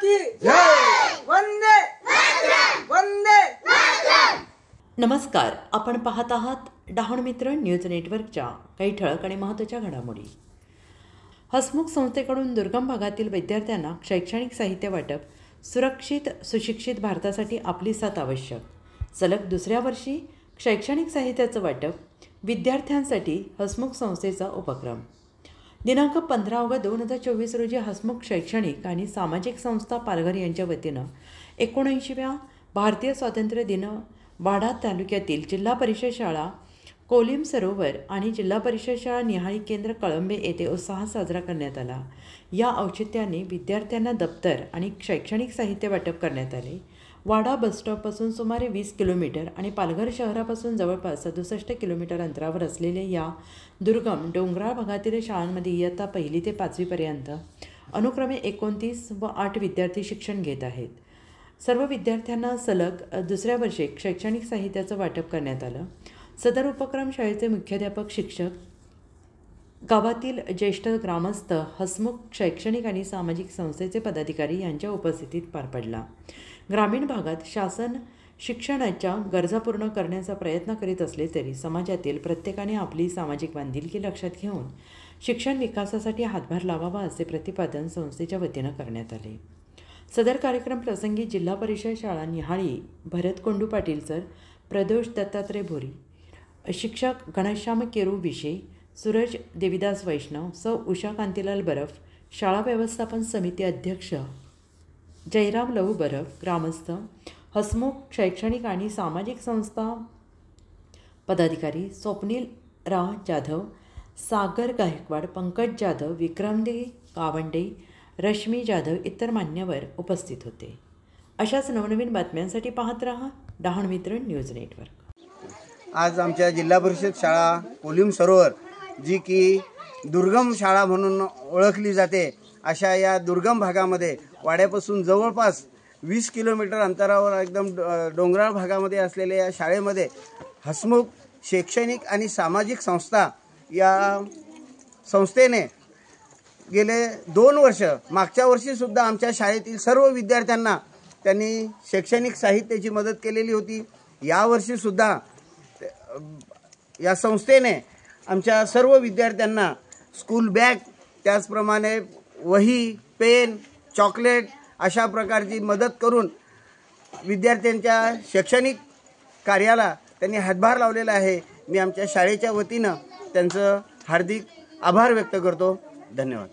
की जय। वंदे वंदे। नमस्कार, आपण पाहत आहात डहाणू मित्र न्यूज नेटवर्कच्या काही ठळक आणि महत्त्वाच्या घडामोडी। हसमुख संस्थेकडून दुर्गम भागातील विद्यार्थ्यांना शैक्षणिक साहित्य वाटप, सुरक्षित सुशिक्षित भारतासाठी आपली साथ आवश्यक। सलग दुसऱ्या वर्षी शैक्षणिक साहित्याचं वाटप, विद्यार्थ्यांसाठी हसमुख संस्थेचा उपक्रम। दिनांक 15 ऑगस्ट 2024 रोजी हसमुख शैक्षणिक आणि सामाजिक संस्था पालघर यांच्या वतीनं 79व्या भारतीय स्वातंत्र्य दिन वाडा तालुक्यातील जिल्हा परिषद शाळा कोलीम सरोवर आणि जिल्हा परिषद शाळा निहाळी केंद्र कळंबे येथे उत्साहात साजरा करण्यात आला। या औचित्याने विद्यार्थ्यांना दप्तर आणि शैक्षणिक साहित्य वाटप करण्यात आले। वाडा बसस्टॉपपासून सुमारे 20 किलोमीटर आणि पालघर शहरापासून जवळपास 67 किलोमीटर अंतरावर असलेल्या या दुर्गम डोंगराळ भागातील शाळांमध्ये इयत्ता 1ली ते 5वी पर्यंत अनुक्रमे 29 व 8 विद्यार्थी शिक्षण घेत आहेत। सर्व विद्यार्थ्यांना सलग दुसऱ्या वर्षी शैक्षणिक साहित्याचं वाटप करण्यात आलं। सदर उपक्रम शाळेचे मुख्याध्यापक, शिक्षक, गावातील ज्येष्ठ ग्रामस्थ, हसमुख शैक्षणिक आणि सामाजिक संस्थेचे पदाधिकारी यांच्या उपस्थितीत पार पडला। ग्रामीण भागात शासन शिक्षणाच्या गरजा पूर्ण करण्याचा प्रयत्न करीत असले तरी समाजातील प्रत्येकाने आपली सामाजिक बांधिलकी लक्षात घेऊन शिक्षण विकासासाठी हातभार लावावा असे प्रतिपादन संस्थेच्या वतीनं करण्यात आले। सदर कार्यक्रम प्रसंगी जिल्हा परिषद शाळा निहाळी भरत कोंडू पाटील सर, प्रदोष दत्तात्रय भोरी, शिक्षक घनश्याम केरू विषे, सूरज देविदास वैष्णव, सौ उषा कांतीलाल बरफ, शाळा व्यवस्थापन समिती अध्यक्ष जयराम लहू बरफ, ग्रामस्थ, हसमुख शैक्षणिक आणि सामाजिक संस्था पदाधिकारी स्वप्नील राव जाधव, सागर गायकवाड, पंकज जाधव, विक्रमदे गावंडे, रश्मी जाधव इतर मान्यवर उपस्थित होते। अशाच नवनवीन बातम्यांसाठी पाहत रहा डहाणू मित्र न्यूज नेटवर्क। आज आमच्या जिल्हा परिषद शाळा कोलीम सरोवर, जी की दुर्गम शाळा म्हणून ओळखली जाते, अशा या दुर्गम भागामध्ये वाड्यापासून जवळपास 20 किलोमीटर अंतरावर एकदम डोंगराळ भागामध्ये असलेल्या या शाळेमध्ये हसमुख शैक्षणिक आणि सामाजिक संस्था या संस्थेने गेले 2 वर्ष, मागच्या वर्षीसुद्धा आमच्या शाळेतील सर्व विद्यार्थ्यांना त्यांनी शैक्षणिक साहित्याची मदत केलेली होती। यावर्षीसुद्धा या संस्थेने आमच्या सर्व विद्यार्थ्यांना स्कूल बॅग, त्याचप्रमाणे वही, पेन, चॉकलेट अशा प्रकारची मदत करून विद्यार्थ्यांच्या शैक्षणिक कार्याला त्यांनी हातभार लावलेला आहे। मी आमच्या शाळेच्या वतीनं त्यांचं हार्दिक आभार व्यक्त करतो। धन्यवाद।